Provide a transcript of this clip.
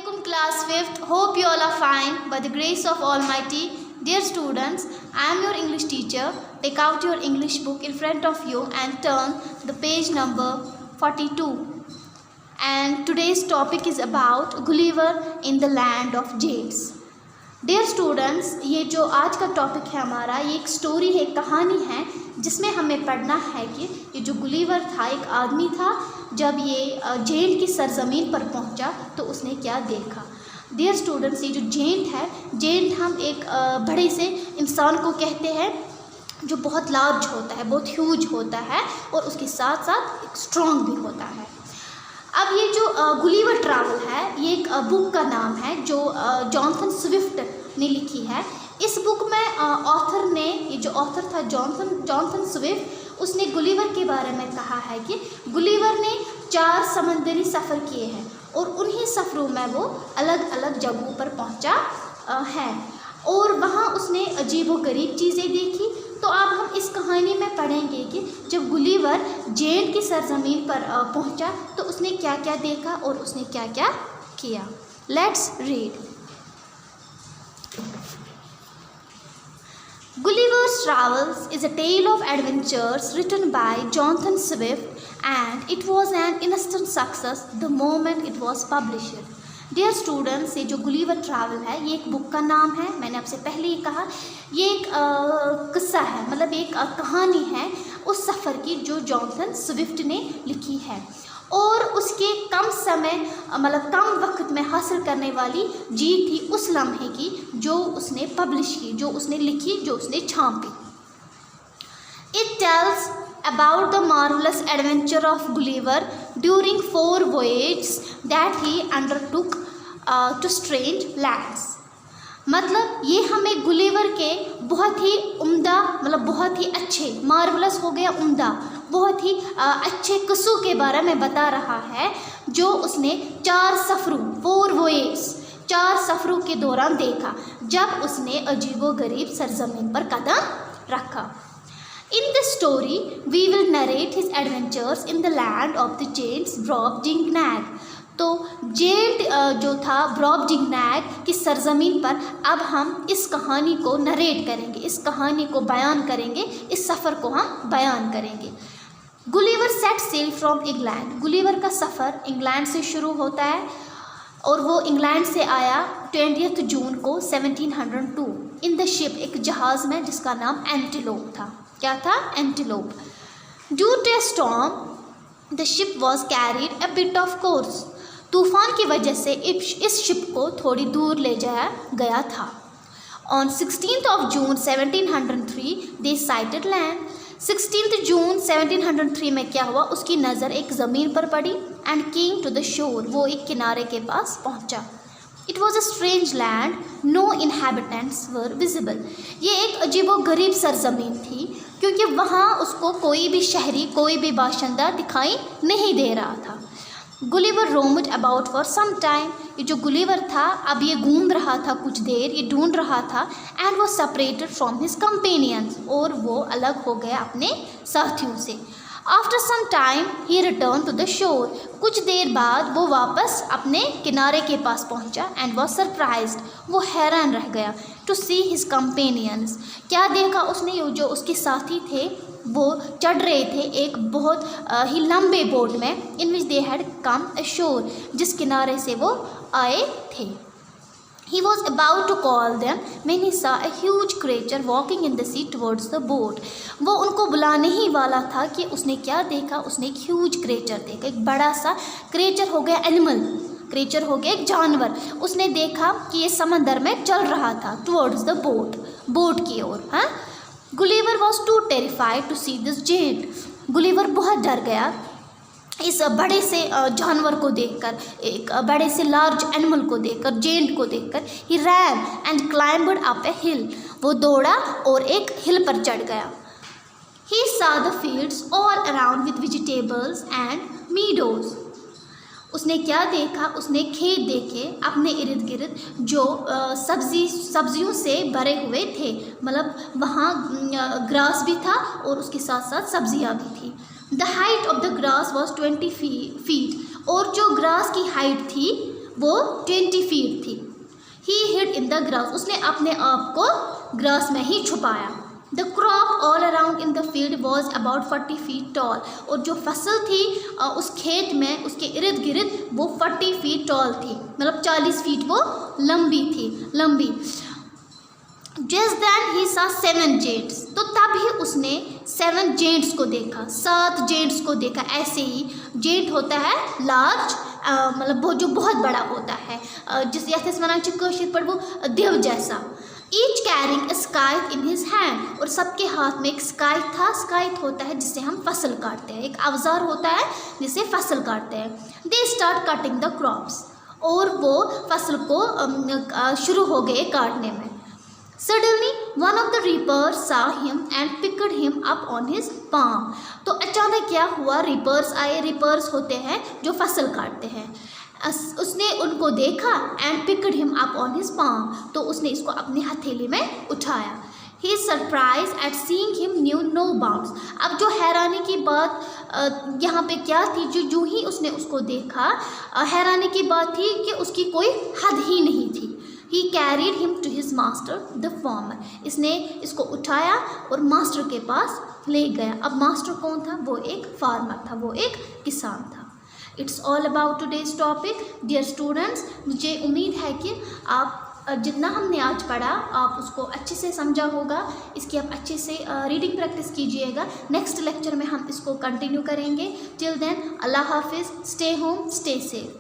Assalamualaikum class 5th. Hope you all are fine by the grace of Almighty. Dear students, I am your English teacher. Take out your English book in front of you and turn to the page number 42. And today's topic is about Gulliver in the land of Jades. Dear students, ये जो आज का topic है हमारा, ये एक story है, कहानी है जिसमें हमें पढ़ना है कि ये जो गुलिवर था एक आदमी था। जब ये जेंट की सरजमीन पर पहुंचा तो उसने क्या देखा। डियर स्टूडेंट्स, ये जो जेंट है, जेंट हम एक बड़े से इंसान को कहते हैं जो बहुत लार्ज होता है, बहुत ह्यूज होता है और उसके साथ साथ एक स्ट्रॉन्ग भी होता है। अब ये जो गुलिवर ट्रैवल है, ये एक बुक का नाम है जो जॉनसन स्विफ्ट ने लिखी है। इस बुक में ऑथर ने, ये जो ऑथर था जॉनसन स्विफ्ट, उसने गुलिवर के बारे में कहा है कि गुलिवर ने 4 समंदरी सफ़र किए हैं और उन्हीं सफ़रों में वो अलग अलग जगहों पर पहुंचा है और वहाँ उसने अजीबोगरीब चीज़ें देखी। तो अब हम इस कहानी में पढ़ेंगे कि जब गुलिवर जेंट की सरजमीन पर पहुंचा तो उसने क्या क्या देखा और उसने क्या क्या किया। Let's read. Gulliver's Travels is a tale of adventures written by Jonathan Swift and it was an instant success the moment it was published. Dear students, ये जो गुलिवर ट्रैवल है ये एक बुक का नाम है। मैंने आपसे पहले ही कहा, ये एक किस्सा है, मतलब एक कहानी है उस सफ़र की जो जॉनसन स्विफ्ट ने लिखी है और उसके कम समय, मतलब कम वक्त में हासिल करने वाली जीत थी उस लम्हे की जो उसने पब्लिश की, जो उसने लिखी, जो उसने छापी। It tells about the marvelous adventure of Gulliver during 4 voyages that he undertook to strange lands। मतलब ये हमें गुलिवर के बहुत ही उम्दा, मतलब बहुत ही अच्छे, मार्वलस हो गया उम्दा, बहुत ही अच्छे किस्सों के बारे में बता रहा है जो उसने 4 सफ़रों, 4 voyages, 4 सफ़रों के दौरान देखा जब उसने अजीबोगरीब सरजमीन पर कदम रखा। In this story, we will narrate his adventures in the land of the giants Brobdingnag। तो जेंट जो था ब्रॉबडिंगनैग की सरजमीन पर अब हम इस कहानी को नरेट करेंगे, इस कहानी को बयान करेंगे, इस सफ़र को हम बयान करेंगे। Gulliver set sail from England. Gulliver का सफ़र इंग्लैंड से शुरू होता है और वो इंग्लैंड से आया 20 जून को 1702 इन द शिप, एक जहाज़ में जिसका नाम एंटीलोप था। क्या था? Antelope. Due to a storm the ship was carried a bit off course. तूफान की वजह से इस शिप को थोड़ी दूर ले जाया गया था। On 16 June 1703 they sighted land. 16 जून 1703 में क्या हुआ, उसकी नज़र एक ज़मीन पर पड़ी एंड केम टू द शोर, वो एक किनारे के पास पहुंचा। It was a strange land, no inhabitants were visible. ये एक अजीबोगरीब सरजमीन थी क्योंकि वहाँ उसको कोई भी शहरी, कोई भी बाशिंदा दिखाई नहीं दे रहा था। Gulliver roamed about for some time. ये जो गुलिवर था अब ये घूम रहा था कुछ देर, ये ढूंढ रहा था एंड वो सेपरेटेड फ्रॉम हिज कंपेनियंस, और वो अलग हो गया अपने साथियों से। After some time he return to the shore. कुछ देर बाद वो वापस अपने किनारे के पास पहुंचा एंड वॉज सरप्राइज्ड, वो हैरान रह गया टू सी हिज कंपेनियंस। क्या देखा उसने, जो उसके साथी थे वो चढ़ रहे थे एक बहुत ही लंबे बोट में, इन विच दे हैड कम अशोर, जिस किनारे से वो आए थे। He was about to call them when he saw a huge creature walking in the sea towards the boat। वो उनको बुलाने ही वाला था कि उसने क्या देखा, उसने एक ह्यूज क्रिएचर देखा, एक बड़ा सा क्रिएचर हो गया एनिमल, क्रिएचर हो गया एक जानवर। उसने देखा कि ये समंदर में चल रहा था टुवर्ड्स द बोट, बोट की ओर। हाँ, Gulliver was too terrified to see this giant. Gulliver बहुत डर गया इस बड़े से जानवर को देखकर, एक बड़े से लार्ज एनिमल को देखकर, जेंट को देखकर। ही रैन एंड क्लाइंब्ड अप ए हिल। वो दौड़ा और एक हिल पर चढ़ गया। ही saw the fields all around with vegetables and meadows। उसने क्या देखा, उसने खेत देखे अपने इर्द गिर्द जो सब्जियों से भरे हुए थे, मतलब वहाँ ग्रास भी था और उसके साथ साथ सब्जियाँ भी थी। The height of the grass was 20 feet. और जो ग्रास की हाइट थी वो 20 फीट थी। ही हिड इन द ग्रास, उसने अपने आप को ग्रास में ही छुपाया। The crop all around in the field was about 40 feet tall, और जो फसल थी उस खेत में उसके इर्द गिर्द वो 40 फीट टॉल थी, मतलब 40 फीट वो लंबी। Just then he saw 7 giants, तो तब ही उसने 7 giants को देखा, 7 giants को देखा। ऐसे ही जेंट होता है लार्ज, मतलब वो जो बहुत बड़ा होता है, जिस यथस वनान कशिर पर वो देव जैसा। Each carrying scythe in his hand, और सबके हाथ में एक स्काइथ था। स्काइथ होता है जिससे हम फसल काटते हैं, एक औजार होता है जिससे फसल काटते हैं। They start cutting the crops, और वो फसल को शुरू हो गए काटने में। Suddenly one of the reapers saw him and picked him up on his palm, तो अचानक क्या हुआ, रिपर्स आए। रिपर्स होते हैं जो फसल काटते हैं। उसने उनको देखा and picked him up on his palm, तो उसने इसको अपनी हथेली में उठाया। He surprise at seeing him knew no bounds, अब जो हैरानी की बात यहाँ पे क्या थी, जो ही उसने उसको देखा, हैरानी की बात थी कि उसकी कोई हद ही नहीं थी। He carried him to his master, the farmer, इसने इसको उठाया और मास्टर के पास ले गया। अब मास्टर कौन था, वो एक फार्मर था, वो एक किसान था। It's all about today's topic, dear students। मुझे उम्मीद है कि आप जितना हमने आज पढ़ा आप उसको अच्छे से समझा होगा। इसकी आप अच्छे से रीडिंग प्रैक्टिस कीजिएगा। नेक्स्ट लेक्चर में हम इसको कंटिन्यू करेंगे। टिल देन अल्लाह हाफिज़, स्टे होम, स्टे सेफ।